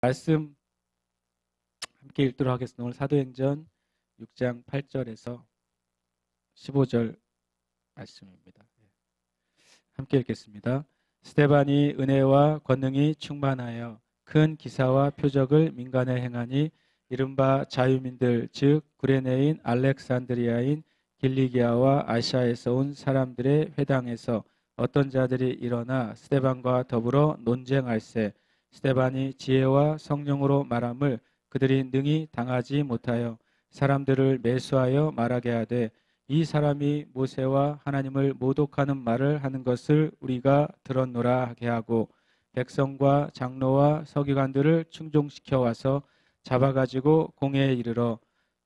말씀 함께 읽도록 하겠습니다. 오늘 사도행전 6장 8절에서 15절 말씀입니다. 함께 읽겠습니다. 스데반이 은혜와 권능이 충만하여 큰 기사와 표적을 민간에 행하니 이른바 자유민들 즉 구레네인 알렉산드리아인 길리기아와 아시아에서 온 사람들의 회당에서 어떤 자들이 일어나 스데반과 더불어 논쟁할세 스데반이 지혜와 성령으로 말함을 그들이 능히 당하지 못하여 사람들을 매수하여 말하게 하되 이 사람이 모세와 하나님을 모독하는 말을 하는 것을 우리가 들었노라 하게 하고 백성과 장로와 서기관들을 충종시켜 와서 잡아가지고 공회에 이르러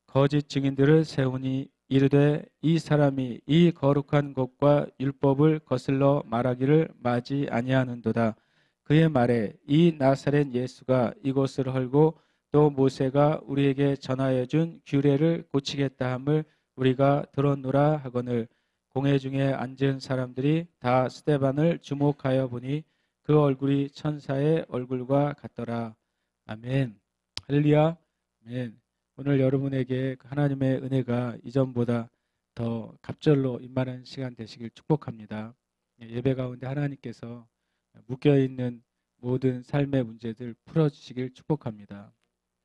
거짓 증인들을 세우니 이르되 이 사람이 이 거룩한 것과 율법을 거슬러 말하기를 마지 아니하는도다. 그의 말에 이 나사렛 예수가 이곳을 헐고 또 모세가 우리에게 전하여 준 규례를 고치겠다 함을 우리가 들었노라 하거늘 공회 중에 앉은 사람들이 다 스데반을 주목하여 보니 그 얼굴이 천사의 얼굴과 같더라. 아멘. 할렐루야. 아멘. 오늘 여러분에게 하나님의 은혜가 이전보다 더 갑절로 임하는 시간 되시길 축복합니다. 예배 가운데 하나님께서 묶여있는 모든 삶의 문제들 풀어주시길 축복합니다.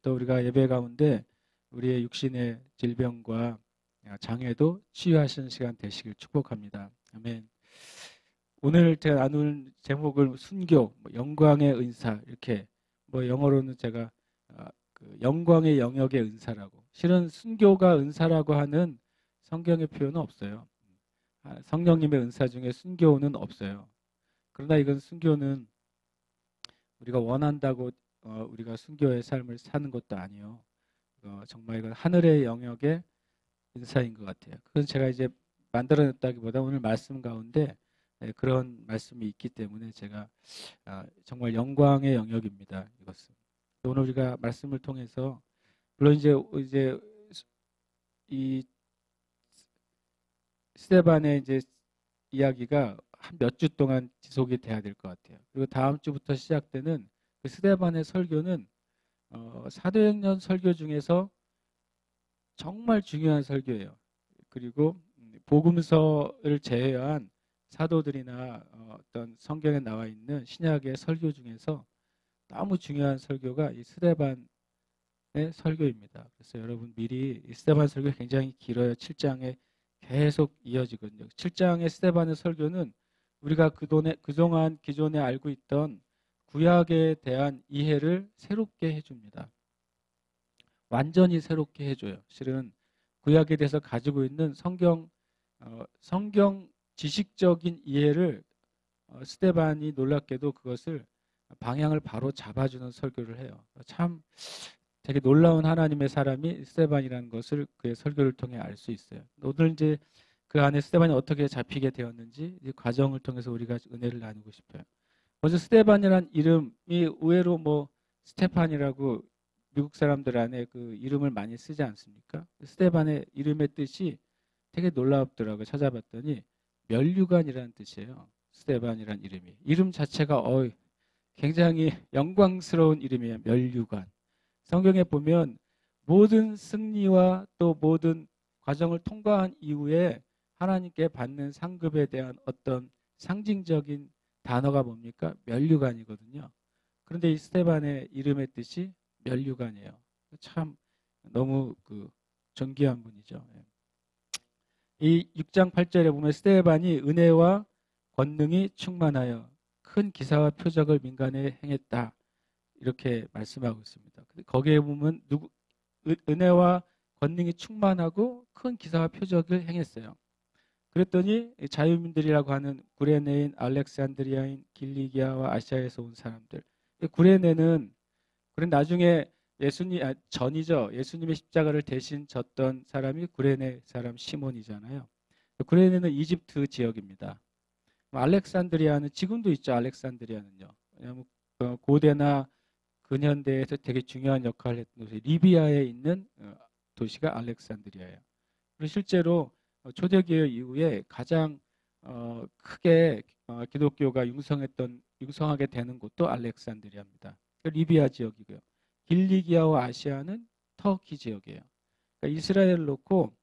또 우리가 예배 가운데 우리의 육신의 질병과 장애도 치유하시는 시간 되시길 축복합니다. 아멘. 오늘 제가 나눌 제목을 순교, 영광의 은사 이렇게 영어로는 제가 영광의 영역의 은사라고. 실은 순교가 은사라고 하는 성경의 표현은 없어요. 성령님의 은사 중에 순교는 없어요. 그러나 이건 순교는 우리가 원한다고 우리가 순교의 삶을 사는 것도 아니에요. 정말 이건 하늘의 영역의 은사인 것 같아요. 그건 제가 이제 만들어냈다기보다 오늘 말씀 가운데 그런 말씀이 있기 때문에 제가 정말 영광의 영역입니다. 이것은. 오늘 우리가 말씀을 통해서 물론 이제 이 스데반의 이제 이야기가 한 몇 주 동안 지속이 돼야 될 것 같아요. 그리고 다음 주부터 시작되는 그 스데반의 설교는 사도행전 설교 중에서 정말 중요한 설교예요. 그리고 복음서를 제외한 사도들이나 어떤 성경에 나와 있는 신약의 설교 중에서 너무 중요한 설교가 이 스데반의 설교입니다. 그래서 여러분 미리 이 스데반 설교 굉장히 길어요. 7장에 계속 이어지거든요. 7장의 스데반의 설교는 우리가 그동안 기존에 알고 있던 구약에 대한 이해를 새롭게 해줍니다. 완전히 새롭게 해줘요. 실은 구약에 대해서 가지고 있는 성경 지식적인 이해를 스데반이 놀랍게도 그것을 방향을 바로 잡아주는 설교를 해요. 참 되게 놀라운 하나님의 사람이 스데반이라는 것을 그의 설교를 통해 알 수 있어요. 오늘 이제 그 안에 스데반이 어떻게 잡히게 되었는지 이 과정을 통해서 우리가 은혜를 나누고 싶어요. 먼저 스데반이라는 이름이 의외로 스테판이라고 미국 사람들 안에 그 이름을 많이 쓰지 않습니까? 스데반의 이름의 뜻이 되게 놀랍더라고요. 찾아봤더니 면류관이라는 뜻이에요. 스데반이라는 이름이. 이름 자체가 굉장히 영광스러운 이름이에요. 면류관. 성경에 보면 모든 승리와 또 모든 과정을 통과한 이후에 하나님께 받는 상급에 대한 어떤 상징적인 단어가 뭡니까? 면류관이거든요. 그런데 이 스데반의 이름의 뜻이 면류관이에요. 참 너무 존귀한 분이죠. 이 6장 8절에 보면 스데반이 은혜와 권능이 충만하여 큰 기사와 표적을 민간에 행했다. 이렇게 말씀하고 있습니다. 거기에 보면 은혜와 권능이 충만하고 큰 기사와 표적을 행했어요. 그랬더니 자유민들이라고 하는 구레네인, 알렉산드리아인, 길리기아와 아시아에서 온 사람들. 구레네는 나중에 전이죠. 예수님의 십자가를 대신 졌던 사람이 구레네 사람 시몬이잖아요. 구레네는 이집트 지역입니다. 알렉산드리아는 지금도 있죠. 알렉산드리아는요. 왜냐하면 고대나 근현대에서 되게 중요한 역할을 했던 곳이 리비아에 있는 도시가 알렉산드리아예요. 그리고 실제로 초대교회 이후에 가장 크게 기독교가 융성하게 되는 곳도 알렉산드리아입니다. 리비아 지역이고요. 길리기아와 아시아는 터키 지역이에요. 그러니까 이스라엘을 놓고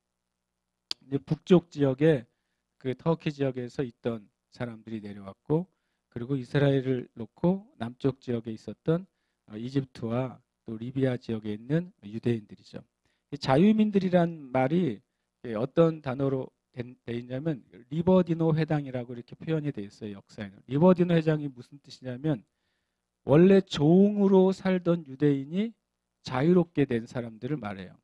이제 북쪽 지역에 그 터키 지역에서 있던 사람들이 내려왔고, 그리고 이스라엘을 놓고 남쪽 지역에 있었던 이집트와 또 리비아 지역에 있는 유대인들이죠. 자유민들이란 말이 어떤 단어로 돼 있냐면 리버디노 회당이라고 이렇게 표현이 돼 있어요. 역사에는. 리버디노 회당이 무슨 뜻이냐면 원래 종으로 살던 유대인이 자유롭게 된 사람들을 말해요.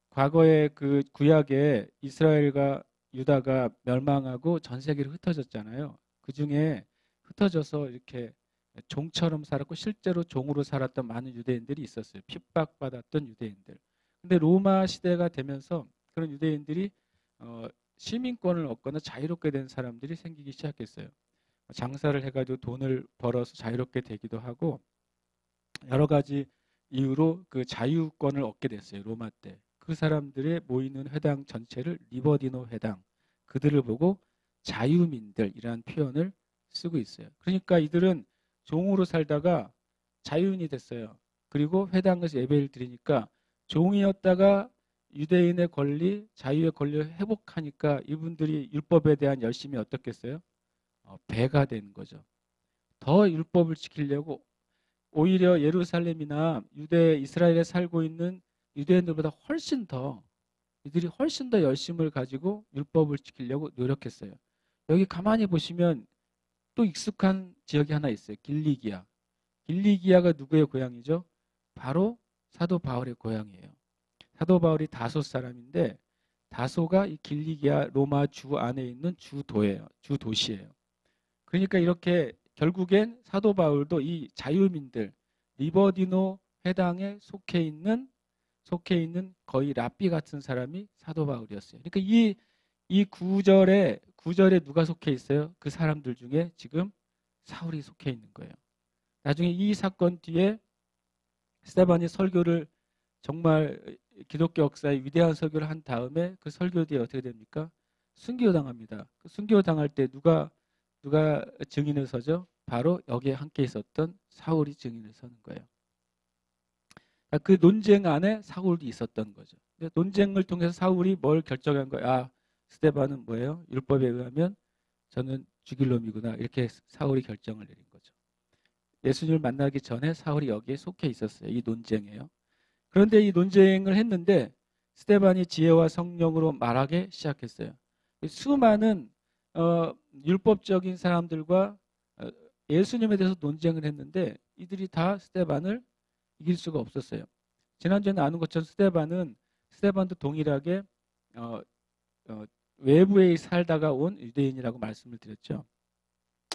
과거에 그 구약에 이스라엘과 유다가 멸망하고 전 세계로 흩어졌잖아요. 그 중에 흩어져서 이렇게 종처럼 살았고 실제로 종으로 살았던 많은 유대인들이 있었어요. 핍박받았던 유대인들. 근데 로마 시대가 되면서 그런 유대인들이 시민권을 얻거나 자유롭게 된 사람들이 생기기 시작했어요. 장사를 해가지고 돈을 벌어서 자유롭게 되기도 하고 여러 가지 이유로 그 자유권을 얻게 됐어요. 로마 때. 그 사람들의 모이는 회당 전체를 리버디노 회당, 그들을 보고 자유민들이라는 표현을 쓰고 있어요. 그러니까 이들은 종으로 살다가 자유인이 됐어요. 그리고 회당에서 예배를 드리니까 종이었다가 유대인의 권리, 자유의 권리를 회복하니까 이분들이 율법에 대한 열심이 어떻겠어요? 배가 되는 거죠. 더 율법을 지키려고 오히려 예루살렘이나 유대 이스라엘에 살고 있는 유대인들보다 훨씬 더 이들이 훨씬 더 열심을 가지고 율법을 지키려고 노력했어요. 여기 가만히 보시면 또 익숙한 지역이 하나 있어요. 길리기아. 길리기아가 누구의 고향이죠? 바로 사도 바울의 고향이에요. 사도 바울이 다소 사람인데 다소가 이 길리기아 로마 주 안에 있는 주도예요. 주도시예요. 그러니까 이렇게 결국엔 사도 바울도 이 자유민들 리버디노 회당에 속해 있는 거의 랍비 같은 사람이 사도 바울이었어요. 그러니까 이 구절에 누가 속해 있어요? 그 사람들 중에 지금 사울이 속해 있는 거예요. 나중에 이 사건 뒤에 스데반이 설교를 정말 기독교 역사의 위대한 설교를 한 다음에 그 설교 뒤에 어떻게 됩니까? 순교당합니다. 그 순교당할 때 누가 증인을 서죠? 바로 여기에 함께 있었던 사울이 증인을 서는 거예요. 그 논쟁 안에 사울도 있었던 거죠. 논쟁을 통해서 사울이 뭘 결정한 거야? 아, 스데반은 뭐예요? 율법에 의하면 저는 죽일 놈이구나. 이렇게 사울이 결정을 내린 거죠. 예수님을 만나기 전에 사울이 여기에 속해 있었어요. 이 논쟁이에요. 그런데 이 논쟁을 했는데 스데반이 지혜와 성령으로 말하기 시작했어요. 수많은 율법적인 사람들과 예수님에 대해서 논쟁을 했는데 이들이 다 스데반을 이길 수가 없었어요. 지난주에 나눈 것처럼 스데반도 동일하게 외부에 살다가 온 유대인이라고 말씀을 드렸죠.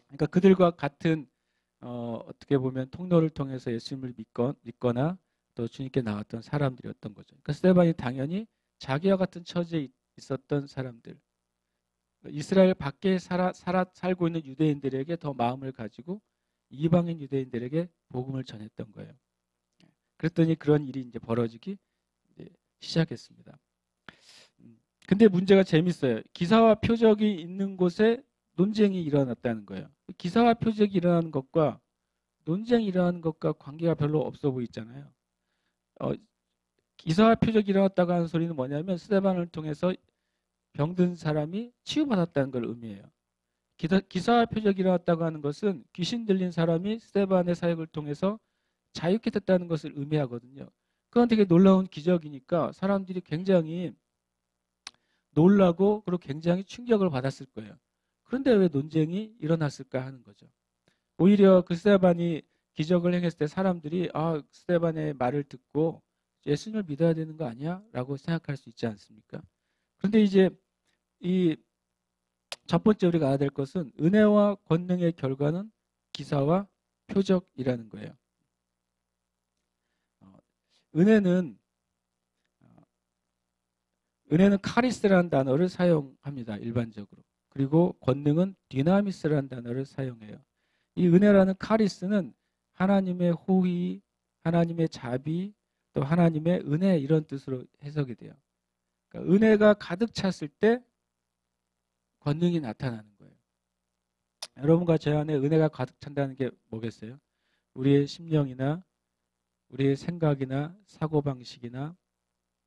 그러니까 그들과 같은 어떻게 보면 통로를 통해서 예수님을 믿거나 또 주님께 나왔던 사람들이었던 거죠. 그러니까 스데반이 당연히 자기와 같은 처지에 있었던 사람들, 이스라엘 밖에 살고 있는 유대인들에게 더 마음을 가지고 이방인 유대인들에게 복음을 전했던 거예요. 그랬더니 그런 일이 이제 벌어지기 시작했습니다. 근데 문제가 재밌어요. 기사와 표적이 있는 곳에 논쟁이 일어났다는 거예요. 기사와 표적이 일어나는 것과 논쟁이 일어나는 것과 관계가 별로 없어 보이잖아요. 기사와 표적이 일어났다고 하는 소리는 뭐냐면 스데반을 통해서 병든 사람이 치유받았다는 걸 의미해요. 기사와 표적이 일어났다고 하는 것은 귀신 들린 사람이 스데반의 사역을 통해서 자유케 됐다는 것을 의미하거든요. 그건 되게 놀라운 기적이니까 사람들이 굉장히 놀라고 그리고 굉장히 충격을 받았을 거예요. 그런데 왜 논쟁이 일어났을까 하는 거죠. 오히려 그 스데반이 기적을 행했을 때 사람들이 스데반의 말을 듣고 예수님을 믿어야 되는 거 아니야? 라고 생각할 수 있지 않습니까? 그런데 이제 이 첫 번째 우리가 알아야 될 것은 은혜와 권능의 결과는 기사와 표적이라는 거예요. 은혜는 카리스라는 단어를 사용합니다. 일반적으로. 그리고 권능은 디나미스라는 단어를 사용해요. 이 은혜라는 카리스는 하나님의 호의, 하나님의 자비, 또 하나님의 은혜 이런 뜻으로 해석이 돼요. 그러니까 은혜가 가득 찼을 때 권능이 나타나는 거예요. 여러분과 제 안에 은혜가 가득 찬다는 게 뭐겠어요? 우리의 심령이나 우리의 생각이나 사고방식이나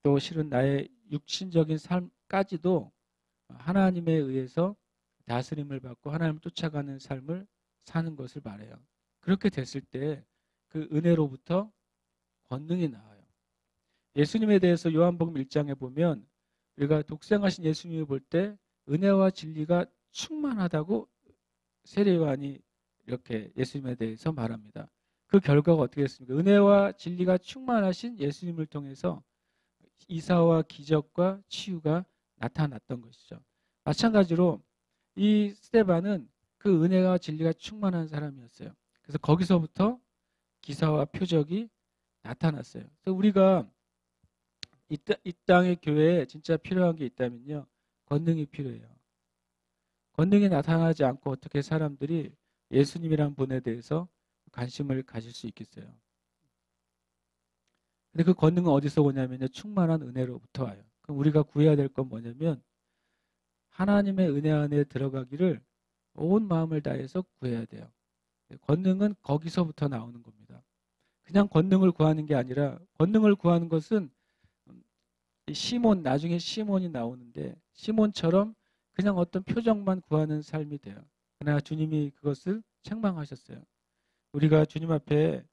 또 실은 나의 육신적인 삶까지도 하나님에 의해서 다스림을 받고 하나님을 쫓아가는 삶을 사는 것을 말해요. 그렇게 됐을 때 그 은혜로부터 권능이 나와요. 예수님에 대해서 요한복음 1장에 보면 우리가 독생하신 예수님을 볼 때 은혜와 진리가 충만하다고 세례 요한이 이렇게 예수님에 대해서 말합니다. 그 결과가 어떻게 됐습니까? 은혜와 진리가 충만하신 예수님을 통해서 이사와 기적과 치유가 나타났던 것이죠. 마찬가지로 이 스데반은 그 은혜와 진리가 충만한 사람이었어요. 그래서 거기서부터 기사와 표적이 나타났어요. 그래서 우리가 이 땅의 교회에 진짜 필요한 게 있다면요, 권능이 필요해요. 권능이 나타나지 않고 어떻게 사람들이 예수님이란 분에 대해서 관심을 가질 수 있겠어요. 근데 그 권능은 어디서 오냐면요, 충만한 은혜로부터 와요. 그럼 우리가 구해야 될 건 뭐냐면 하나님의 은혜 안에 들어가기를 온 마음을 다해서 구해야 돼요. 권능은 거기서부터 나오는 겁니다. 그냥 권능을 구하는 게 아니라, 권능을 구하는 것은 시몬, 나중에 시몬이 나오는데 시몬처럼 그냥 어떤 표정만 구하는 삶이 돼요. 그러나 주님이 그것을 책망하셨어요. 우리가 주님 앞에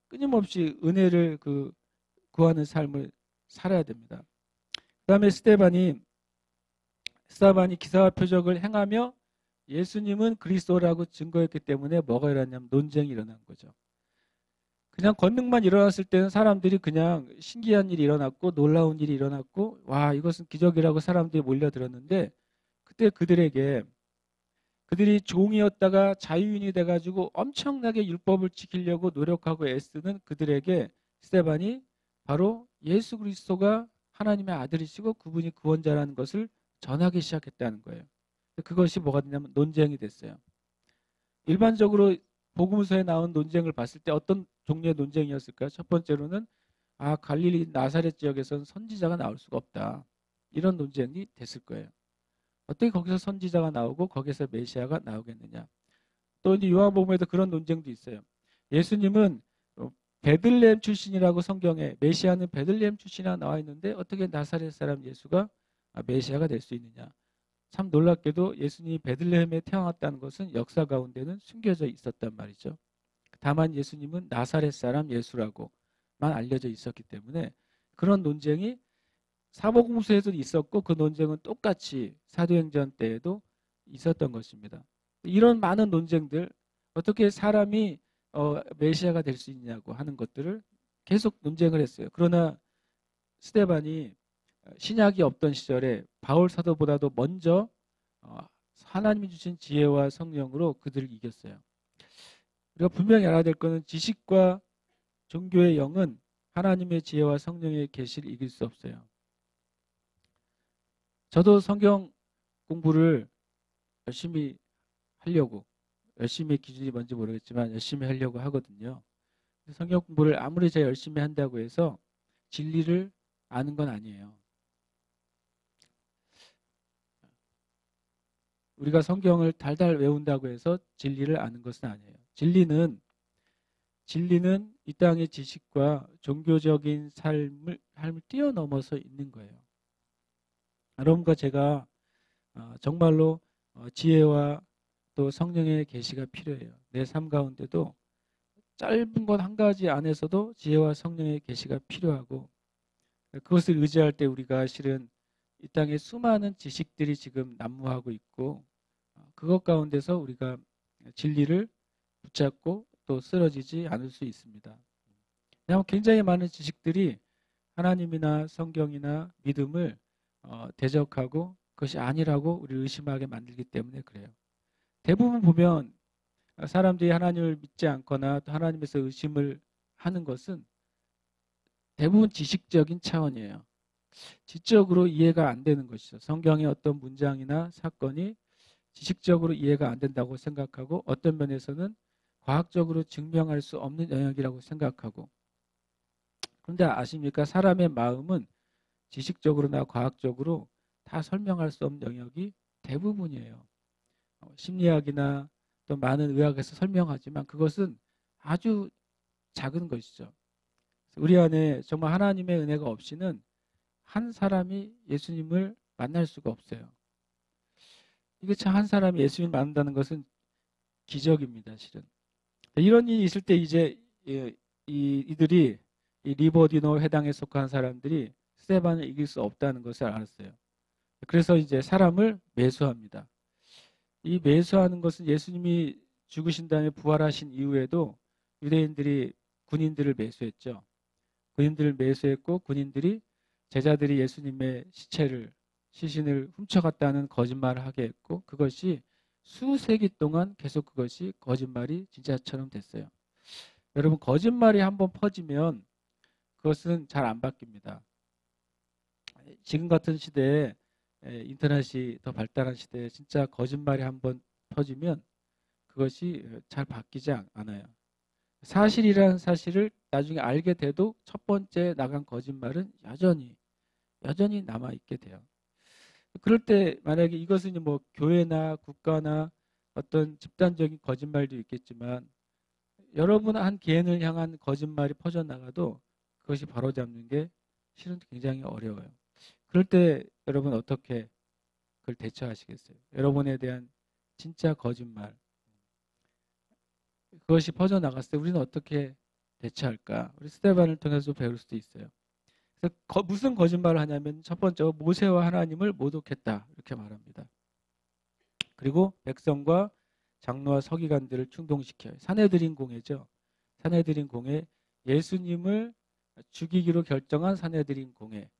끊임없이 은혜를 구하는 삶을 살아야 됩니다. 그 다음에 스데반이 기사와 표적을 행하며 예수님은 그리스도라고 증거했기 때문에 뭐가 일어났냐면 논쟁이 일어난 거죠. 그냥 권능만 일어났을 때는 사람들이 그냥 신기한 일이 일어났고 놀라운 일이 일어났고 와, 이것은 기적이라고 사람들이 몰려들었는데, 그때 그들이 종이었다가 자유인이 돼가지고 엄청나게 율법을 지키려고 노력하고 애쓰는 그들에게 스데반이 바로 예수 그리스도가 하나님의 아들이시고 그분이 구원자라는 것을 전하기 시작했다는 거예요. 그것이 뭐가 되냐면 논쟁이 됐어요. 일반적으로 복음서에 나온 논쟁을 봤을 때 어떤 종류의 논쟁이었을까요? 첫 번째로는 갈릴리 나사렛 지역에서는 선지자가 나올 수가 없다, 이런 논쟁이 됐을 거예요. 어떻게 거기서 선지자가 나오고 거기서 메시아가 나오겠느냐. 또 이제 요한복음에도 그런 논쟁도 있어요. 예수님은 베들레헴 출신이라고 성경에, 메시아는 베들레헴 출신이라 나와 있는데 어떻게 나사렛 사람 예수가 메시아가 될 수 있느냐. 참 놀랍게도 예수님이 베들레헴에 태어났다는 것은 역사 가운데는 숨겨져 있었단 말이죠. 다만 예수님은 나사렛 사람 예수라고만 알려져 있었기 때문에 그런 논쟁이 사복음서에도 있었고 그 논쟁은 똑같이 사도행전 때에도 있었던 것입니다. 이런 많은 논쟁들, 어떻게 사람이 메시아가 될 수 있냐고 하는 것들을 계속 논쟁을 했어요. 그러나 스데반이 신약이 없던 시절에 바울 사도보다도 먼저 하나님이 주신 지혜와 성령으로 그들을 이겼어요. 우리가 분명히 알아야 될 것은 지식과 종교의 영은 하나님의 지혜와 성령의 계시를 이길 수 없어요. 저도 성경 공부를 열심히 하려고, 열심히 기준이 뭔지 모르겠지만 열심히 하려고 하거든요. 성경 공부를 아무리 제가 열심히 한다고 해서 진리를 아는 건 아니에요. 우리가 성경을 달달 외운다고 해서 진리를 아는 것은 아니에요. 진리는 이 땅의 지식과 종교적인 삶을 뛰어넘어서 있는 거예요. 여러분과 제가 정말로 지혜와 또 성령의 계시가 필요해요. 내 삶 가운데도 짧은 것 한 가지 안에서도 지혜와 성령의 계시가 필요하고, 그것을 의지할 때 우리가 실은 이 땅에 수많은 지식들이 지금 난무하고 있고 그것 가운데서 우리가 진리를 붙잡고 또 쓰러지지 않을 수 있습니다. 왜냐하면 굉장히 많은 지식들이 하나님이나 성경이나 믿음을 대적하고 그것이 아니라고 우리를 의심하게 만들기 때문에 그래요. 대부분 보면 사람들이 하나님을 믿지 않거나 또 하나님에서 의심을 하는 것은 대부분 지식적인 차원이에요. 지적으로 이해가 안 되는 것이죠. 성경의 어떤 문장이나 사건이 지식적으로 이해가 안 된다고 생각하고 어떤 면에서는 과학적으로 증명할 수 없는 영역이라고 생각하고, 그런데 아십니까? 사람의 마음은 지식적으로나 과학적으로 다 설명할 수 없는 영역이 대부분이에요. 심리학이나 또 많은 의학에서 설명하지만 그것은 아주 작은 것이죠. 우리 안에 정말 하나님의 은혜가 없이는 한 사람이 예수님을 만날 수가 없어요. 이게 참 한 사람이 예수님을 만난다는 것은 기적입니다, 실은. 이런 일이 있을 때 이제 이들이 이 리버디노 회당에 속한 사람들이 스데반을 이길 수 없다는 것을 알았어요. 그래서 이제 사람을 매수합니다. 이 매수하는 것은 예수님이 죽으신 다음에 부활하신 이후에도 유대인들이 군인들을 매수했죠. 군인들을 매수했고 군인들이 제자들이 예수님의 시신을 훔쳐갔다는 거짓말을 하게 했고 그것이 수세기 동안 계속 그것이 거짓말이 진짜처럼 됐어요. 여러분 거짓말이 한번 퍼지면 그것은 잘 안 바뀝니다. 지금 같은 시대에 인터넷이 더 발달한 시대에 진짜 거짓말이 한번 퍼지면 그것이 잘 바뀌지 않아요. 사실이라는 사실을 나중에 알게 돼도 첫 번째 나간 거짓말은 여전히 남아있게 돼요. 그럴 때 만약에 이것은 뭐 교회나 국가나 어떤 집단적인 거짓말도 있겠지만 여러분 한 개인을 향한 거짓말이 퍼져나가도 그것이 바로잡는 게 실은 굉장히 어려워요. 그럴 때 여러분 어떻게 그걸 대처하시겠어요? 여러분에 대한 진짜 거짓말 그것이 퍼져나갔을 때 우리는 어떻게 대처할까? 우리 스데반을 통해서 배울 수도 있어요. 그래서 무슨 거짓말을 하냐면 첫 번째 모세와 하나님을 모독했다 이렇게 말합니다. 그리고 백성과 장로와 서기관들을 충동시켜요. 산헤드린 공회죠. 산헤드린 공회, 예수님을 죽이기로 결정한 산헤드린 공회,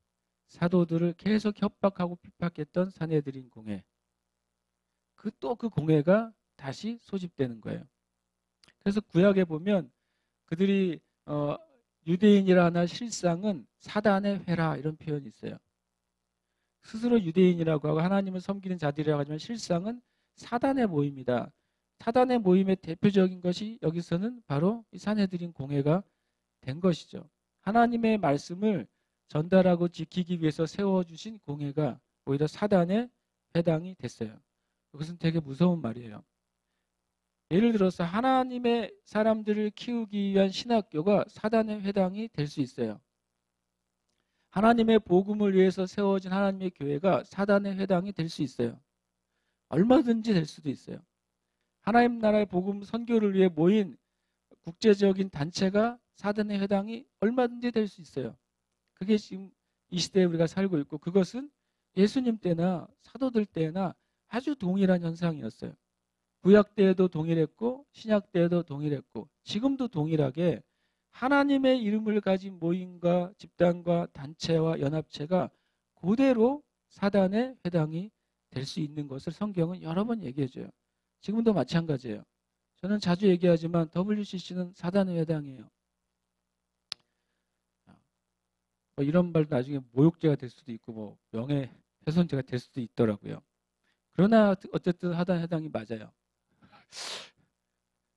사도들을 계속 협박하고 핍박했던 산헤드린 공회. 또 그 공회가 다시 소집되는 거예요. 그래서 구약에 보면 그들이 유대인이라 하나 실상은 사단의 회라 이런 표현이 있어요. 스스로 유대인이라고 하고 하나님을 섬기는 자들이라고 하지만 실상은 사단의 모임이다. 사단의 모임의 대표적인 것이 여기서는 바로 이 산헤드린 공회가 된 것이죠. 하나님의 말씀을 전달하고 지키기 위해서 세워주신 공회가 오히려 사단의 회당이 됐어요. 그것은 되게 무서운 말이에요. 예를 들어서 하나님의 사람들을 키우기 위한 신학교가 사단의 회당이 될 수 있어요. 하나님의 복음을 위해서 세워진 하나님의 교회가 사단의 회당이 될 수 있어요. 얼마든지 될 수도 있어요. 하나님 나라의 복음 선교를 위해 모인 국제적인 단체가 사단의 회당이 얼마든지 될 수 있어요. 그게 지금 이 시대에 우리가 살고 있고 그것은 예수님 때나 사도들 때나 아주 동일한 현상이었어요. 구약 때에도 동일했고 신약 때에도 동일했고 지금도 동일하게 하나님의 이름을 가진 모임과 집단과 단체와 연합체가 그대로 사단의 회당이 될 수 있는 것을 성경은 여러 번 얘기해줘요. 지금도 마찬가지예요. 저는 자주 얘기하지만 WCC는 사단의 회당이에요. 뭐 이런 말 나중에 모욕죄가 될 수도 있고 뭐 명예훼손죄가 될 수도 있더라고요. 그러나 어쨌든 사단의 회당이 맞아요.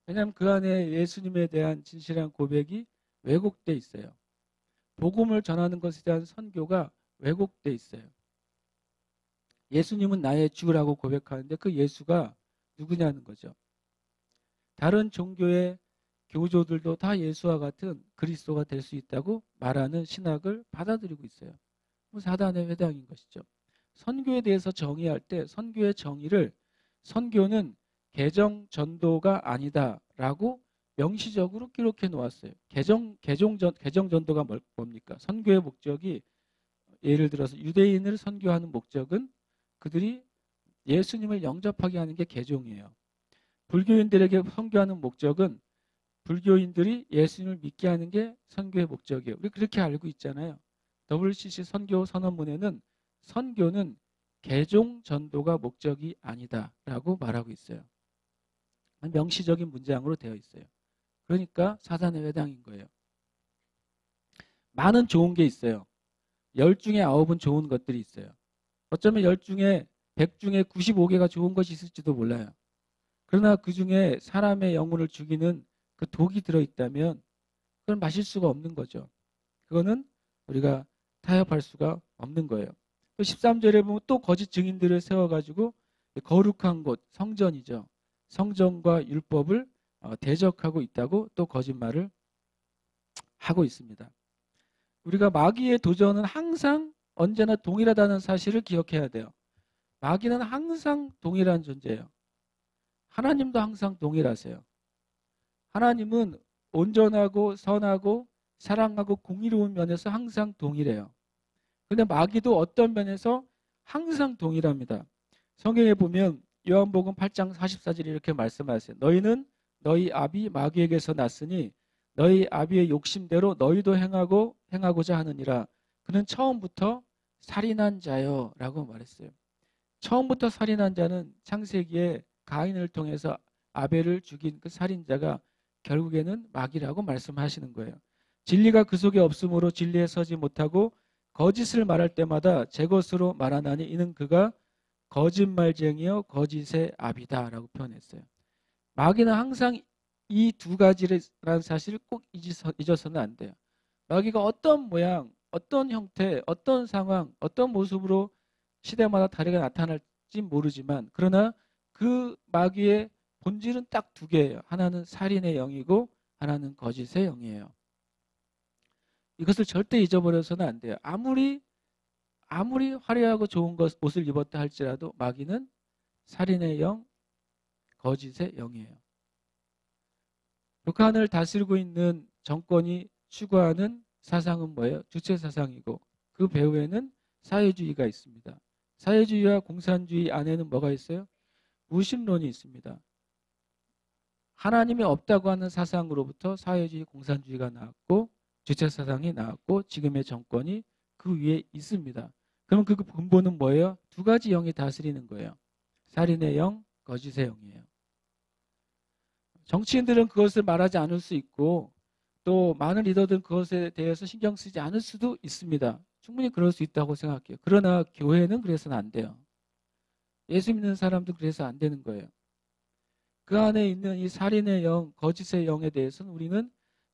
왜냐하면 그 안에 예수님에 대한 진실한 고백이 왜곡돼 있어요. 복음을 전하는 것에 대한 선교가 왜곡돼 있어요. 예수님은 나의 주라고 고백하는데 그 예수가 누구냐는 거죠. 다른 종교의 교조들도 다 예수와 같은 그리스도가 될 수 있다고 말하는 신학을 받아들이고 있어요. 사단의 회당인 것이죠. 선교에 대해서 정의할 때 선교의 정의를 선교는 개정 전도가 아니다라고 명시적으로 기록해 놓았어요. 개정 전도가 뭡니까? 선교의 목적이 예를 들어서 유대인을 선교하는 목적은 그들이 예수님을 영접하게 하는 게 개종이에요. 불교인들에게 선교하는 목적은 불교인들이 예수님을 믿게 하는 게 선교의 목적이에요. 우리 그렇게 알고 있잖아요. WCC 선교 선언문에는 선교는 개종 전도가 목적이 아니다라고 말하고 있어요. 명시적인 문장으로 되어 있어요. 그러니까 사단의 회당인 거예요. 많은 좋은 게 있어요. 10 중에 9은 좋은 것들이 있어요. 어쩌면 10 중에 100 중에 95개가 좋은 것이 있을지도 몰라요. 그러나 그 중에 사람의 영혼을 죽이는 그 독이 들어있다면 그건 마실 수가 없는 거죠. 그거는 우리가 타협할 수가 없는 거예요. 또 13절에 보면 또 거짓 증인들을 세워가지고 거룩한 곳, 성전이죠. 성전과 율법을 대적하고 있다고 또 거짓말을 하고 있습니다. 우리가 마귀의 도전은 항상 언제나 동일하다는 사실을 기억해야 돼요. 마귀는 항상 동일한 존재예요. 하나님도 항상 동일하세요. 하나님은 온전하고 선하고 사랑하고 공의로운 면에서 항상 동일해요. 근데 마귀도 어떤 면에서 항상 동일합니다. 성경에 보면 요한복음 8장 44절에 이렇게 말씀하세요. 너희는 너희 아비 마귀에게서 났으니 너희 아비의 욕심대로 너희도 행하고자 하느니라. 그는 처음부터 살인한 자요 라고 말했어요. 처음부터 살인한 자는 창세기에 가인을 통해서 아벨을 죽인 그 살인자가 결국에는 마귀라고 말씀하시는 거예요. 진리가 그 속에 없으므로 진리에 서지 못하고 거짓을 말할 때마다 제 것으로 말하나니 이는 그가 거짓말쟁이요 거짓의 아비다 라고 표현했어요. 마귀는 항상 이 두 가지라는 사실을 꼭 잊어서는 안 돼요. 마귀가 어떤 모양, 어떤 형태, 어떤 상황, 어떤 모습으로 시대마다 다르게 나타날지 모르지만 그러나 그 마귀의 본질은 딱 두 개예요. 하나는 살인의 영이고 하나는 거짓의 영이에요. 이것을 절대 잊어버려서는 안 돼요. 아무리 화려하고 좋은 옷을 입었다 할지라도 마귀는 살인의 영, 거짓의 영이에요. 북한을 다스리고 있는 정권이 추구하는 사상은 뭐예요? 주체 사상이고 그 배후에는 사회주의가 있습니다. 사회주의와 공산주의 안에는 뭐가 있어요? 무신론이 있습니다. 하나님이 없다고 하는 사상으로부터 사회주의, 공산주의가 나왔고 주체 사상이 나왔고 지금의 정권이 그 위에 있습니다. 그럼 그 근본은 뭐예요? 두 가지 영이 다스리는 거예요. 살인의 영, 거짓의 영이에요. 정치인들은 그것을 말하지 않을 수 있고 또 많은 리더들은 그것에 대해서 신경 쓰지 않을 수도 있습니다. 충분히 그럴 수 있다고 생각해요. 그러나 교회는 그래서는 안 돼요. 예수 믿는 사람도 그래서 안 되는 거예요. 그 안에 있는 이 살인의 영, 거짓의 영에 대해서는 우리는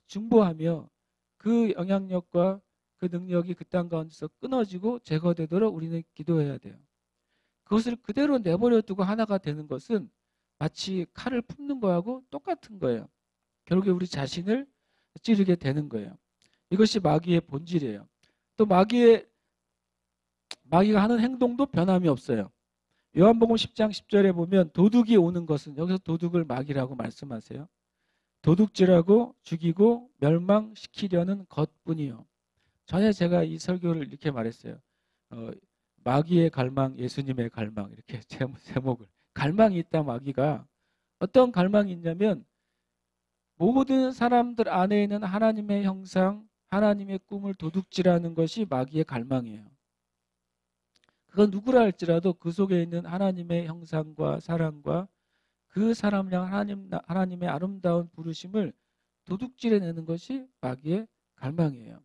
중보하며 그 영향력과 그 능력이 그 땅 가운데서 끊어지고 제거되도록 우리는 기도해야 돼요. 그것을 그대로 내버려 두고 하나가 되는 것은 마치 칼을 품는 거하고 똑같은 거예요. 결국에 우리 자신을 찌르게 되는 거예요. 이것이 마귀의 본질이에요. 또 마귀가 하는 행동도 변함이 없어요. 요한복음 10장 10절에 보면 도둑이 오는 것은 여기서 도둑을 마귀라고 말씀하세요. 도둑질하고 죽이고 멸망시키려는 것뿐이요. 전에 제가 이 설교를 이렇게 말했어요. 마귀의 갈망, 예수님의 갈망 이렇게 제목을. 갈망이 있다 마귀가. 어떤 갈망이 있냐면 모든 사람들 안에 있는 하나님의 형상, 하나님의 꿈을 도둑질하는 것이 마귀의 갈망이에요. 그건 누구라 할지라도 그 속에 있는 하나님의 형상과 사랑과 그 사람을 향한 하나님의 아름다운 부르심을 도둑질해내는 것이 마귀의 갈망이에요.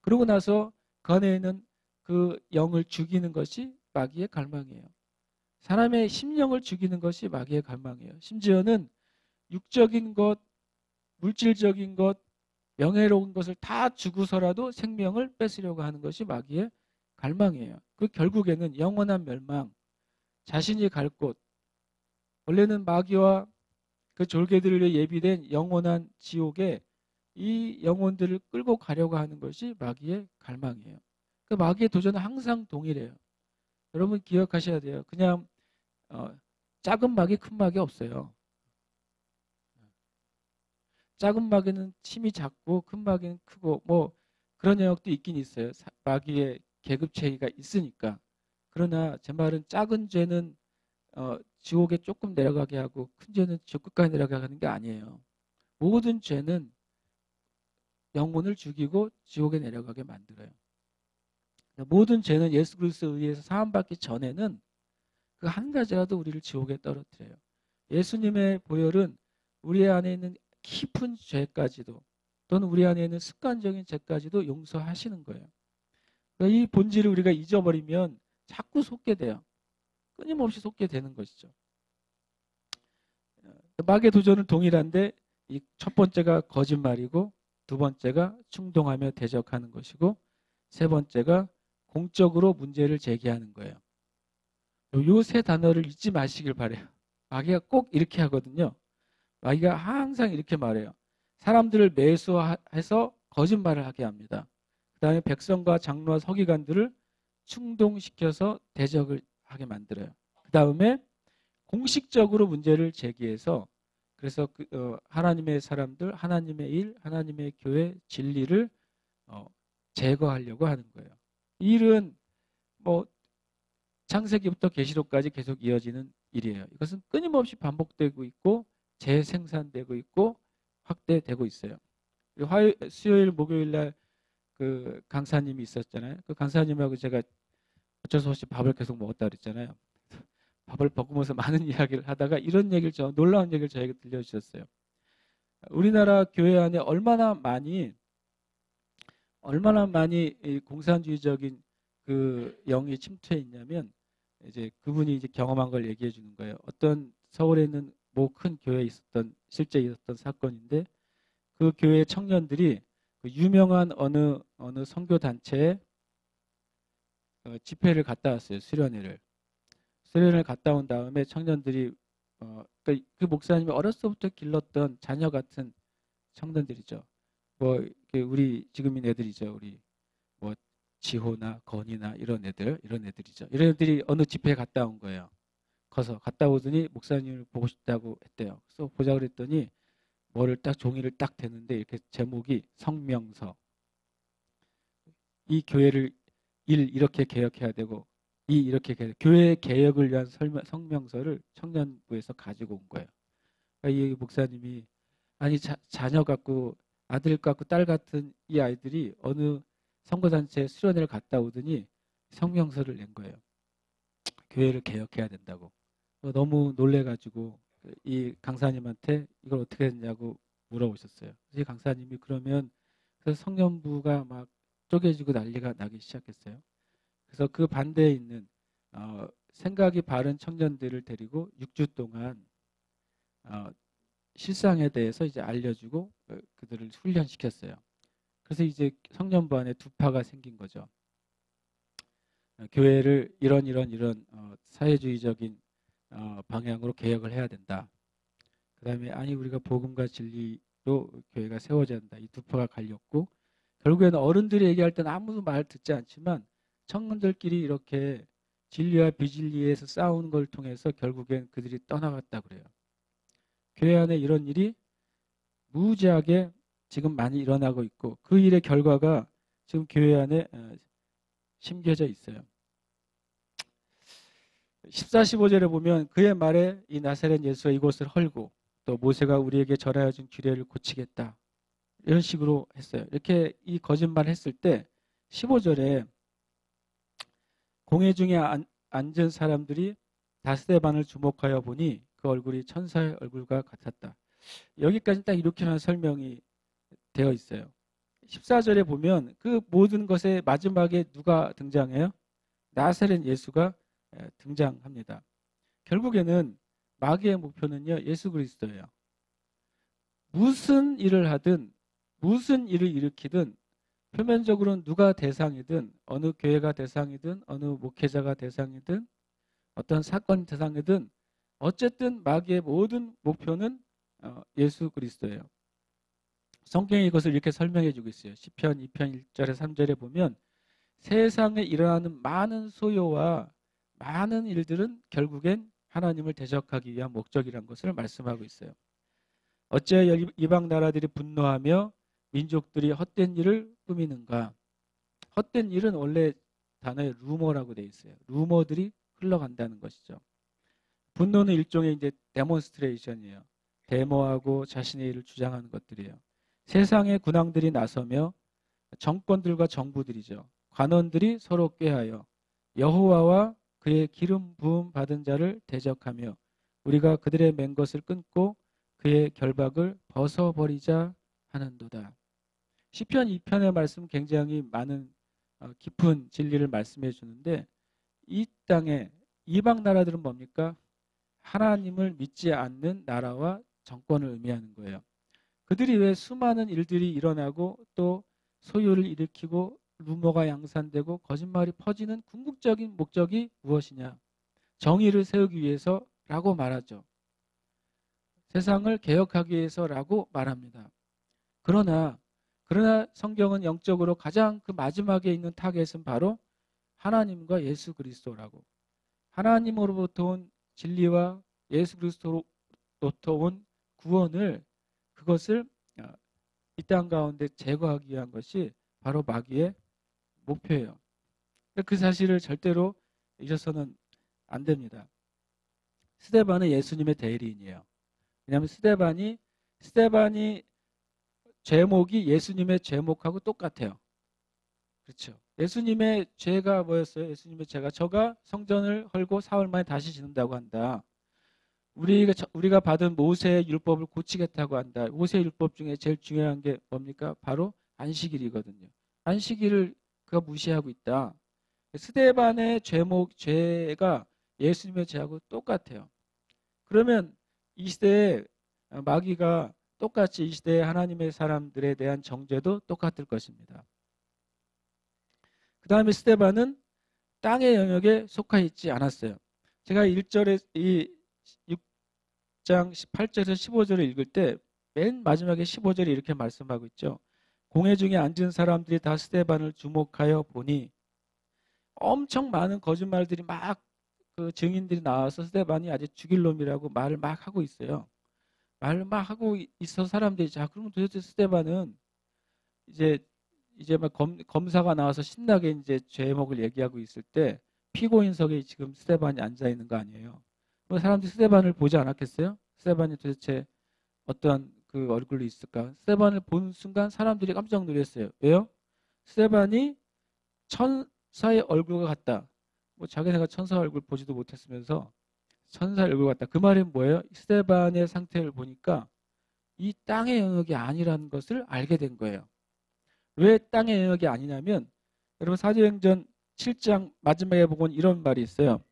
그러고 나서 그 안에 있는 그 영을 죽이는 것이 마귀의 갈망이에요. 사람의 심령을 죽이는 것이 마귀의 갈망이에요. 심지어는 육적인 것, 물질적인 것, 명예로운 것을 다 주고서라도 생명을 뺏으려고 하는 것이 마귀의 갈망이에요. 그 결국에는 영원한 멸망, 자신이 갈 곳, 원래는 마귀와 그 졸개들을 위해 예비된 영원한 지옥에 이 영혼들을 끌고 가려고 하는 것이 마귀의 갈망이에요. 그 마귀의 도전은 항상 동일해요. 여러분 기억하셔야 돼요. 그냥 작은 마귀, 큰 마귀 없어요. 작은 마귀는 힘이 작고 큰 마귀는 크고 뭐 그런 영역도 있긴 있어요. 마귀의 계급 체계가 있으니까. 그러나 제 말은 작은 죄는 지옥에 조금 내려가게 하고 큰 죄는 지옥 끝까지 내려가게 하는 게 아니에요. 모든 죄는 영혼을 죽이고 지옥에 내려가게 만들어요. 모든 죄는 예수 그리스도에 의해서 사함받기 전에는 그 한 가지라도 우리를 지옥에 떨어뜨려요. 예수님의 보혈은 우리 안에 있는 깊은 죄까지도 또는 우리 안에 있는 습관적인 죄까지도 용서하시는 거예요. 그러니까 이 본질을 우리가 잊어버리면 자꾸 속게 돼요. 끊임없이 속게 되는 것이죠. 마귀의 도전은 동일한데 이 첫 번째가 거짓말이고 두 번째가 충동하며 대적하는 것이고 세 번째가 공적으로 문제를 제기하는 거예요. 요 세 단어를 잊지 마시길 바래요. 마귀가 꼭 이렇게 하거든요. 마귀가 항상 이렇게 말해요. 사람들을 매수해서 거짓말을 하게 합니다. 그 다음에 백성과 장로와 서기관들을 충동시켜서 대적을 하게 만들어요. 그 다음에 공식적으로 문제를 제기해서 그래서 하나님의 사람들, 하나님의 일, 하나님의 교회 진리를 제거하려고 하는 거예요. 이 일은 뭐 창세기부터 계시록까지 계속 이어지는 일이에요. 이것은 끊임없이 반복되고 있고 재생산되고 있고 확대되고 있어요. 수요일, 목요일 날 그 강사님이 있었잖아요. 그 강사님하고 제가 어쩔 수 없이 밥을 계속 먹었다 그랬잖아요. 밥을 먹으면서 많은 이야기를 하다가 이런 얘기를 놀라운 얘기를 저에게 들려주셨어요. 우리나라 교회 안에 얼마나 많이 이 공산주의적인 그 영이 침투해 있냐면 이제 그분이 이제 경험한 걸 얘기해 주는 거예요. 어떤 서울에 있는 뭐 큰 교회에 실제 있었던 사건인데 그 교회 청년들이 그 유명한 어느 선교 단체에 집회를 갔다 왔어요. 수련회를 갔다 온 다음에 청년들이 그 목사님이 어렸을 때부터 길렀던 자녀 같은 청년들이죠. 뭐 우리 지금인 애들이죠. 우리 뭐 지호나 건이나 이런 애들이죠. 이런 애들이 어느 집회에 갔다 온 거예요. 가서 갔다 오더니 목사님을 보고 싶다고 했대요. 그래서 보자 그랬더니 종이를 딱 대는데 이렇게 제목이 성명서. 이 교회를 이렇게 개혁해야 되고 교회 개혁을 위한 성명서를 청년부에서 가지고 온 거예요. 그러니까 이 목사님이 아니 자녀 같고 아들 같고 딸 같은 이 아이들이 어느 선거단체 수련회를 갔다 오더니 성명서를 낸 거예요. 교회를 개혁해야 된다고. 너무 놀래가지고 이 강사님한테 이걸 어떻게 했냐고 물어보셨어요. 그래서 이 강사님이 그러면 그래서 성년부가 막 쪼개지고 난리가 나기 시작했어요. 그래서 그 반대에 있는 생각이 바른 청년들을 데리고 6주 동안 실상에 대해서 이제 알려주고 그들을 훈련시켰어요. 그래서 이제 성년부 안에 두 파가 생긴 거죠. 교회를 이런 사회주의적인 방향으로 개혁을 해야 된다. 그 다음에 아니 우리가 복음과 진리로 교회가 세워져야 한다. 이 두 파가 갈렸고 결국에는 어른들이 얘기할 때는 아무도 말 듣지 않지만 청년들끼리 이렇게 진리와 비진리에서 싸우는 걸 통해서 결국엔 그들이 떠나갔다 그래요. 교회 안에 이런 일이 무지하게 지금 많이 일어나고 있고 그 일의 결과가 지금 교회 안에 심겨져 있어요. 14, 15절에 보면 그의 말에 이 나사렛 예수가 이곳을 헐고 또 모세가 우리에게 절하여 준 규례를 고치겠다. 이런 식으로 했어요. 이렇게 이 거짓말을 했을 때 15절에 공회 중에 앉은 사람들이 다스의 반을 주목하여 보니 그 얼굴이 천사의 얼굴과 같았다. 여기까지 딱 이렇게만 설명이 되어 있어요. 14절에 보면 그 모든 것의 마지막에 누가 등장해요? 나사렛 예수가 등장합니다. 결국에는 마귀의 목표는요, 예수 그리스도예요. 무슨 일을 하든 무슨 일을 일으키든 표면적으로는 누가 대상이든 어느 교회가 대상이든 어느 목회자가 대상이든 어떤 사건 대상이든 어쨌든 마귀의 모든 목표는 예수 그리스도예요. 성경이 이것을 이렇게 설명해 주고 있어요. 시편 2편 1절에 3절에 보면 세상에 일어나는 많은 소요와 많은 일들은 결국엔 하나님을 대적하기 위한 목적이라는 것을 말씀하고 있어요. 어찌하여 이방 나라들이 분노하며 민족들이 헛된 일을 꾸미는가? 헛된 일은 원래 단어에 루머라고 되어 있어요. 루머들이 흘러간다는 것이죠. 분노는 일종의 이제 데몬스트레이션이에요. 데모하고 자신의 일을 주장하는 것들이에요. 세상의 군왕들이 나서며 정권들과 정부들이죠. 관원들이 서로 꾀하여 여호와와 그의 기름 부음 받은 자를 대적하며 우리가 그들의 맨 것을 끊고 그의 결박을 벗어버리자 하는도다. 시편 2편의 말씀 굉장히 많은 깊은 진리를 말씀해 주는데 이 땅에 이방 나라들은 뭡니까? 하나님을 믿지 않는 나라와 정권을 의미하는 거예요. 그들이 왜 수많은 일들이 일어나고 또 소요를 일으키고 루머가 양산되고 거짓말이 퍼지는 궁극적인 목적이 무엇이냐? 정의를 세우기 위해서라고 말하죠. 세상을 개혁하기 위해서라고 말합니다. 그러나 성경은 영적으로 가장 그 마지막에 있는 타겟은 바로 하나님과 예수 그리스도라고. 하나님으로부터 온 진리와 예수 그리스도로부터 온 구원을, 그것을 이 땅 가운데 제거하기 위한 것이 바로 마귀의 목표예요. 그 사실을 절대로 잊어서는 안 됩니다. 스데반은 예수님의 대리인이에요. 왜냐하면 스데반이 죄목이 예수님의 죄목하고 똑같아요. 그렇죠. 예수님의 죄가 뭐였어요? 예수님의 죄가 저가 성전을 헐고 사흘 만에 다시 짓는다고 한다. 우리가 받은 모세의 율법을 고치겠다고 한다. 모세의 율법 중에 제일 중요한 게 뭡니까? 바로 안식일이거든요. 안식일을 그가 무시하고 있다. 스데반의 죄가 예수님의 죄하고 똑같아요. 그러면 이 시대에 마귀가 똑같이 이 시대의 하나님의 사람들에 대한 정죄도 똑같을 것입니다. 그 다음에 스데반은 땅의 영역에 속하 있지 않았어요. 제가 1절에 이 6장 8절에서 15절을 읽을 때 맨 마지막에 15절에 이렇게 말씀하고 있죠. 공회 중에 앉은 사람들이 다 스데반을 주목하여 보니 엄청 많은 거짓말들이 막 그 증인들이 나와서 스데반이 아주 죽일 놈이라고 말을 막 하고 있어요. 말을 막 하고 있어 사람들이, 자 그러면 도대체 스데반은 이제 막 검사가 나와서 신나게 이제 죄목을 얘기하고 있을 때 피고인석에 지금 스데반이 앉아 있는 거 아니에요. 그럼 사람들이 스데반을 보지 않았겠어요? 스데반이 도대체 어떠한 그 얼굴로 있을까? 스데반을 본 순간 사람들이 깜짝 놀랐어요. 왜요? 스데반이 천사의 얼굴과 같다. 뭐 자기네가 천사 얼굴 보지도 못했으면서 천사의 얼굴 같다. 그 말은 뭐예요? 스데반의 상태를 보니까 이 땅의 영역이 아니라는 것을 알게 된 거예요. 왜 땅의 영역이 아니냐면, 여러분 사도행전 7장 마지막에 보면 이런 말이 있어요.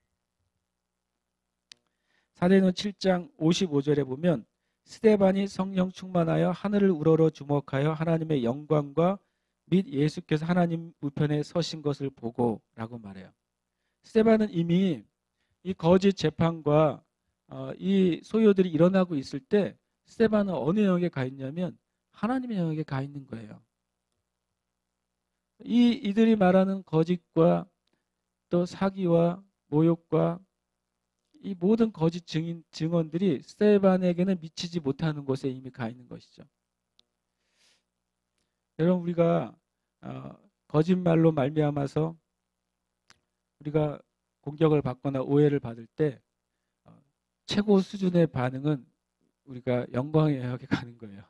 사도행전 7장 55절에 보면 스데반이 성령 충만하여 하늘을 우러러 주목하여 하나님의 영광과 및 예수께서 하나님 우편에 서신 것을 보고 라고 말해요. 스데반은 이미 이 거짓 재판과 이 소요들이 일어나고 있을 때 스데반은 어느 영역에 가 있냐면 하나님의 영역에 가 있는 거예요. 이들이 말하는 거짓과 또 사기와 모욕과 이 모든 거짓 증언들이 스데반에게는 미치지 못하는 곳에 이미 가 있는 것이죠. 여러분, 우리가 거짓말로 말미암아서 우리가 공격을 받거나 오해를 받을 때 최고 수준의 반응은 우리가 영광의 영역에 가는 거예요.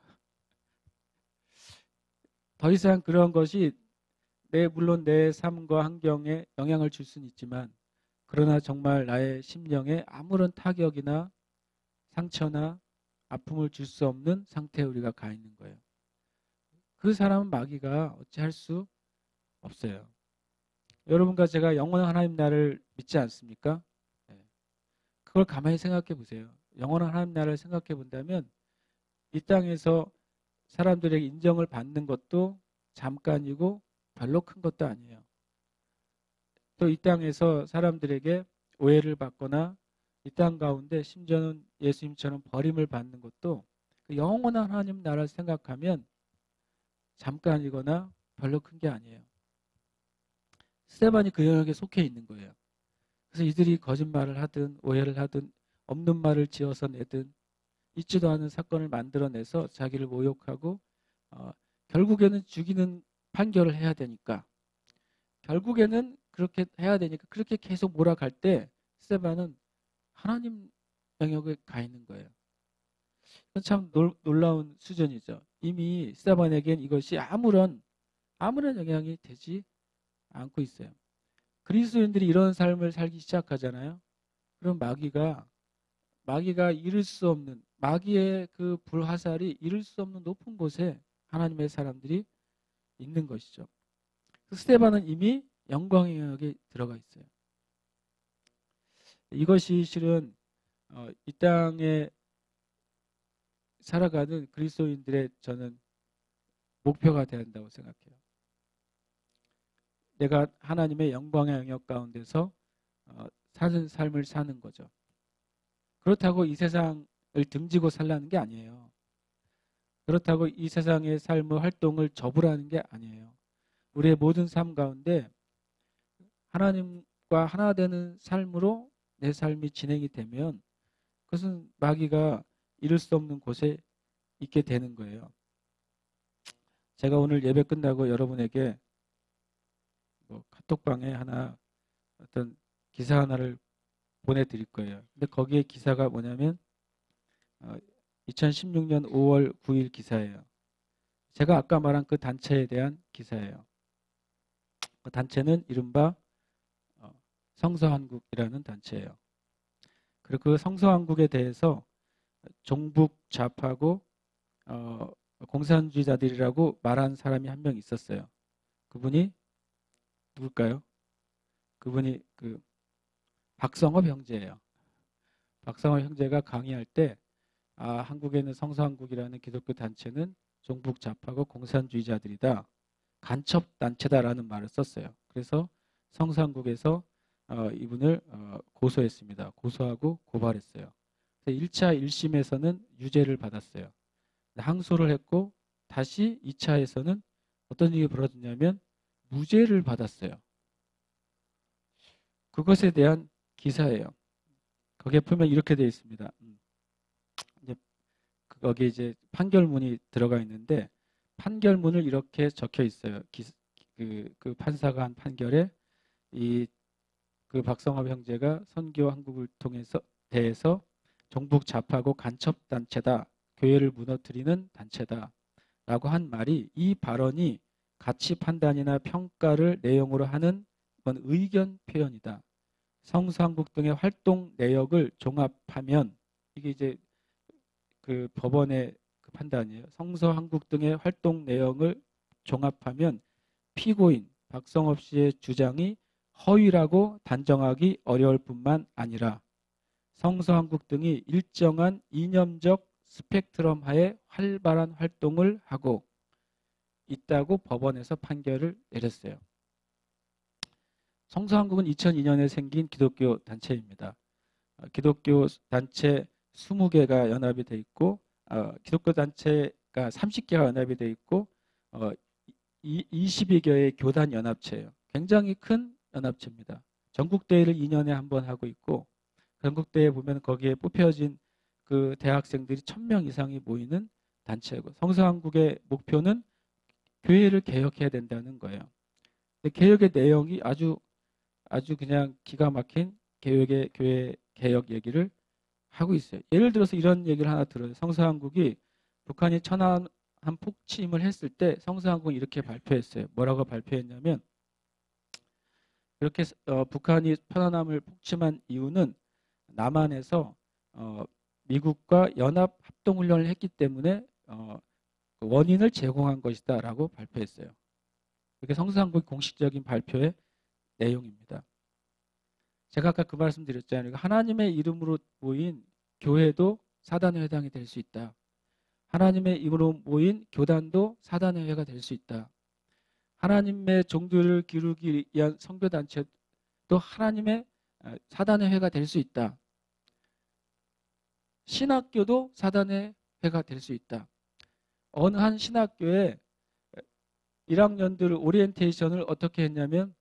더 이상 그런 것이 물론 내 삶과 환경에 영향을 줄 수는 있지만, 그러나 정말 나의 심령에 아무런 타격이나 상처나 아픔을 줄 수 없는 상태에 우리가 가 있는 거예요. 그 사람은 마귀가 어찌할 수 없어요. 여러분과 제가 영원한 하나님 나라를 믿지 않습니까? 그걸 가만히 생각해 보세요. 영원한 하나님 나라를 생각해 본다면 이 땅에서 사람들에게 인정을 받는 것도 잠깐이고 별로 큰 것도 아니에요. 또 이 땅에서 사람들에게 오해를 받거나 이 땅 가운데 심지어는 예수님처럼 버림을 받는 것도 그 영원한 하나님 나라를 생각하면 잠깐이거나 별로 큰 게 아니에요. 스데반이 그 영역에 속해 있는 거예요. 그래서 이들이 거짓말을 하든 오해를 하든 없는 말을 지어서 내든 있지도 않은 사건을 만들어내서 자기를 모욕하고 결국에는 죽이는 판결을 해야 되니까, 결국에는 그렇게 해야 되니까 그렇게 계속 몰아갈 때 스데반은 하나님 영역에 가 있는 거예요. 이건 참 놀라운 수준이죠. 이미 스데반에겐 이것이 아무런 영향이 되지 않고 있어요. 그리스도인들이 이런 삶을 살기 시작하잖아요. 그럼 마귀가 이룰 수 없는, 마귀의 그 불화살이 이룰 수 없는 높은 곳에 하나님의 사람들이 있는 것이죠. 스데반은 이미 영광의 영역에 들어가 있어요. 이것이 실은 이 땅에 살아가는 그리스도인들의 저는 목표가 되어야 한다고 생각해요. 내가 하나님의 영광의 영역 가운데서 사는 삶을 사는 거죠. 그렇다고 이 세상을 등지고 살라는 게 아니에요. 그렇다고 이 세상의 삶의 활동을 접으라는 게 아니에요. 우리의 모든 삶 가운데 하나님과 하나 되는 삶으로 내 삶이 진행이 되면 그것은 마귀가 이룰 수 없는 곳에 있게 되는 거예요. 제가 오늘 예배 끝나고 여러분에게 카톡방에 하나 어떤 기사 하나를 보내드릴 거예요. 근데 거기에 기사가 뭐냐면 2016년 5월 9일 기사예요. 제가 아까 말한 그 단체에 대한 기사예요. 그 단체는 이른바 성서한국이라는 단체예요. 그리고 그 성서한국에 대해서 종북 좌파고 공산주의자들이라고 말한 사람이 한 명 있었어요. 그분이 누굴까요? 그분이 그 박성업 형제예요. 박성업 형제가 강의할 때 한국에 있는 성서한국이라는 기독교 단체는 종북 좌파고 공산주의자들이다. 간첩 단체다라는 말을 썼어요. 그래서 성서한국에서 이분을 고소했습니다. 고소하고 고발했어요. 1차 1심에서는 유죄를 받았어요. 항소를 했고 다시 2차에서는 어떤 일이 벌어졌냐면 무죄를 받았어요. 그것에 대한 기사예요. 거기에 보면 이렇게 되어 있습니다. 거기에 이제 판결문이 들어가 있는데 판결문을 이렇게 적혀 있어요. 그 판사가 한 판결에 그 박성업 형제가 선교 한국을 대해서 종북 좌파고 간첩 단체다. 교회를 무너뜨리는 단체다. 라고 한 말이 이 발언이 가치 판단이나 평가를 내용으로 하는 이건 의견 표현이다. 성서한국 등의 활동 내역을 종합하면 이게 이제 그 법원의 그 판단이에요. 성서한국 등의 활동 내용을 종합하면 피고인 박성업 씨의 주장이 허위라고 단정하기 어려울 뿐만 아니라 성서한국 등이 일정한 이념적 스펙트럼 하에 활발한 활동을 하고 있다고 법원에서 판결을 내렸어요. 성서한국은 2002년에 생긴 기독교 단체입니다. 기독교 단체 20개가 연합이 돼 있고 기독교 단체가 30개가 연합이 돼 있고 22개의 교단 연합체예요. 굉장히 큰 연합체입니다. 전국대회를 2년에 한 번 하고 있고 전국대회 보면 거기에 뽑혀진 그 대학생들이 1000명 이상이 모이는 단체고 성서한국의 목표는 교회를 개혁해야 된다는 거예요. 개혁의 내용이 아주 그냥 기가 막힌 교회 개혁 얘기를 하고 있어요. 예를 들어서 이런 얘기를 하나 들어요. 성서한국이 북한이 천안함 폭침을 했을 때 성서한국은 이렇게 발표했어요. 뭐라고 발표했냐면 이렇게 북한이 천안함을 폭침한 이유는 남한에서 미국과 연합 합동훈련을 했기 때문에 그 원인을 제공한 것이다 라고 발표했어요. 그게 성서한국 공식적인 발표의 내용입니다. 제가 아까 그 말씀 드렸잖아요. 하나님의 이름으로 모인 교회도 사단의 회당이 될 수 있다. 하나님의 이름으로 모인 교단도 사단의 회가 될 수 있다. 하나님의 종들을 기르기 위한 선교단체도 하나님의 사단의 회가 될 수 있다. 신학교도 사단의 회가 될 수 있다. 어느 한 신학교에 1학년들 오리엔테이션을 어떻게 했냐면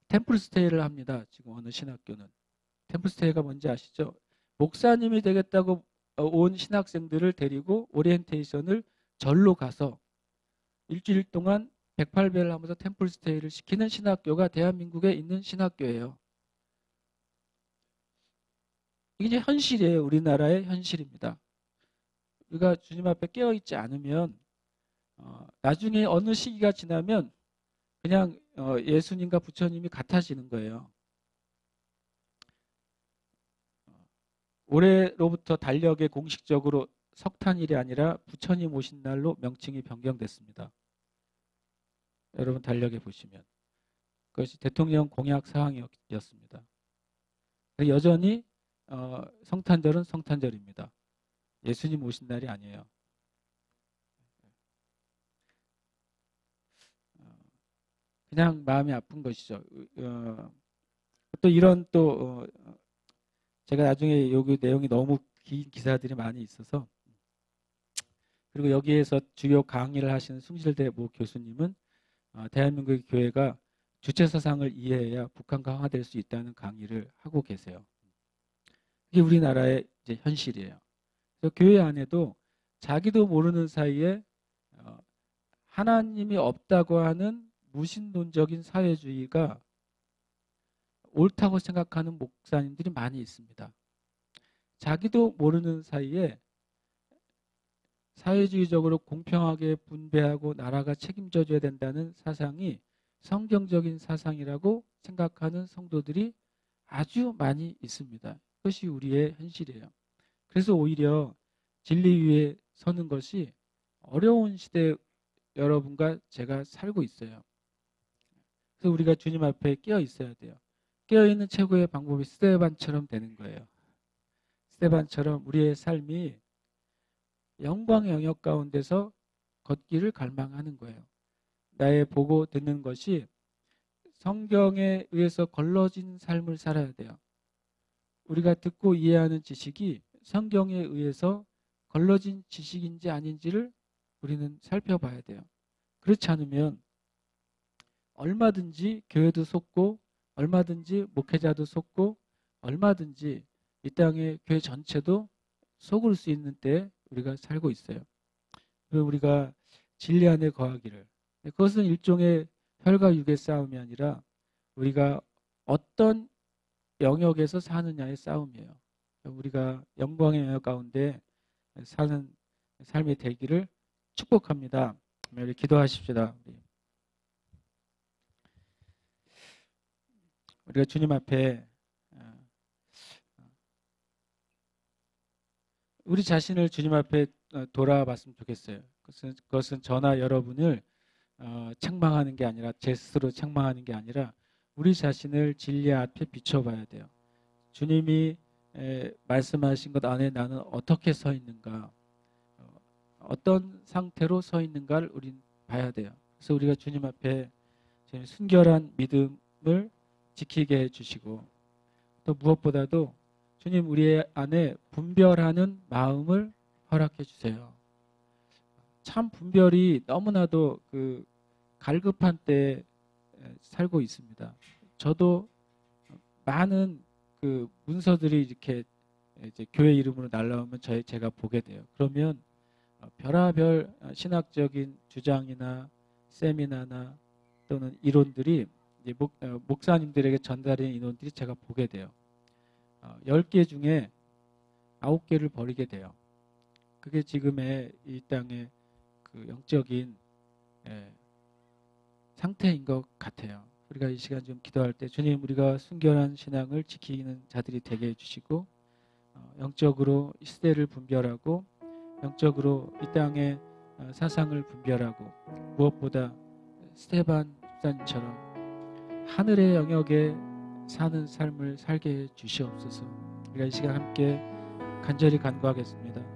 템플스테이를 합니다. 지금 어느 신학교는. 템플스테이가 뭔지 아시죠? 목사님이 되겠다고 온 신학생들을 데리고 오리엔테이션을 절로 가서 일주일 동안 108배를 하면서 템플스테이를 시키는 신학교가 대한민국에 있는 신학교예요. 이게 이제 현실이에요. 우리나라의 현실입니다. 우리가 주님 앞에 깨어있지 않으면 나중에 어느 시기가 지나면 그냥 예수님과 부처님이 같아지는 거예요. 올해로부터 달력에 공식적으로 석탄일이 아니라 부처님 오신 날로 명칭이 변경됐습니다. 여러분 달력에 보시면 그것이 대통령 공약 사항이었습니다. 여전히 성탄절은 성탄절입니다. 예수님 오신 날이 아니에요. 그냥 마음이 아픈 것이죠. 또 이런 제가 나중에 여기 내용이 너무 긴 기사들이 많이 있어서, 그리고 여기에서 주요 강의를 하시는 숭실대 모 교수님은 대한민국의 교회가 주체 사상을 이해해야 북한 강화될 수 있다는 강의를 하고 계세요. 이게 우리나라의 이제 현실이에요. 그래서 교회 안에도 자기도 모르는 사이에 하나님이 없다고 하는 무신론적인 사회주의가 옳다고 생각하는 목사님들이 많이 있습니다. 자기도 모르는 사이에 사회주의적으로 공평하게 분배하고 나라가 책임져줘야 된다는 사상이 성경적인 사상이라고 생각하는 성도들이 아주 많이 있습니다. 그것이 우리의 현실이에요. 그래서 오히려 진리 위에 서는 것이 어려운 시대에 여러분과 제가 살고 있어요. 그래서 우리가 주님 앞에 깨어 있어야 돼요. 깨어 있는 최고의 방법이 스데반처럼 되는 거예요. 스데반처럼 우리의 삶이 영광의 영역 가운데서 걷기를 갈망하는 거예요. 나의 보고 듣는 것이 성경에 의해서 걸러진 삶을 살아야 돼요. 우리가 듣고 이해하는 지식이 성경에 의해서 걸러진 지식인지 아닌지를 우리는 살펴봐야 돼요. 그렇지 않으면 얼마든지 교회도 속고 얼마든지 목회자도 속고 얼마든지 이 땅의 교회 전체도 속을 수 있는 때에 우리가 살고 있어요. 우리가 진리 안에 거하기를, 그것은 일종의 혈과 육의 싸움이 아니라 우리가 어떤 영역에서 사느냐의 싸움이에요. 우리가 영광의 영역 가운데 사는 삶이 되기를 축복합니다. 우리 기도하십시다. 우리가 주님 앞에 우리 자신을 주님 앞에 돌아봤으면 좋겠어요. 그것은 저나 여러분을 책망하는 게 아니라, 제 스스로 책망하는 게 아니라 우리 자신을 진리 앞에 비춰봐야 돼요. 주님이 말씀하신 것 안에 나는 어떻게 서 있는가, 어떤 상태로 서 있는가를 우린 봐야 돼요. 그래서 우리가 주님 앞에 순결한 믿음을 지키게 해주시고, 또 무엇보다도 주님 우리 안에 분별하는 마음을 허락해 주세요. 참 분별이 너무나도 갈급한 때에 살고 있습니다. 저도 많은 문서들이 이렇게 이제 교회 이름으로 날라오면 제가 보게 돼요. 그러면 별하별 신학적인 주장이나 세미나나 또는 이론들이 이제 목사님들에게 전달된 인원들이 제가 보게 돼요. 10개 중에 9개를 버리게 돼요. 그게 지금의 이 땅의 영적인 상태인 것 같아요. 우리가 이 시간 좀 기도할 때 주님, 우리가 순결한 신앙을 지키는 자들이 되게 해주시고, 영적으로 이 시대를 분별하고 영적으로 이 땅의 사상을 분별하고, 무엇보다 스데반 집사님처럼 하늘의 영역에 사는 삶을 살게 해 주시옵소서. 우리가 이 시간 함께 간절히 간구하겠습니다.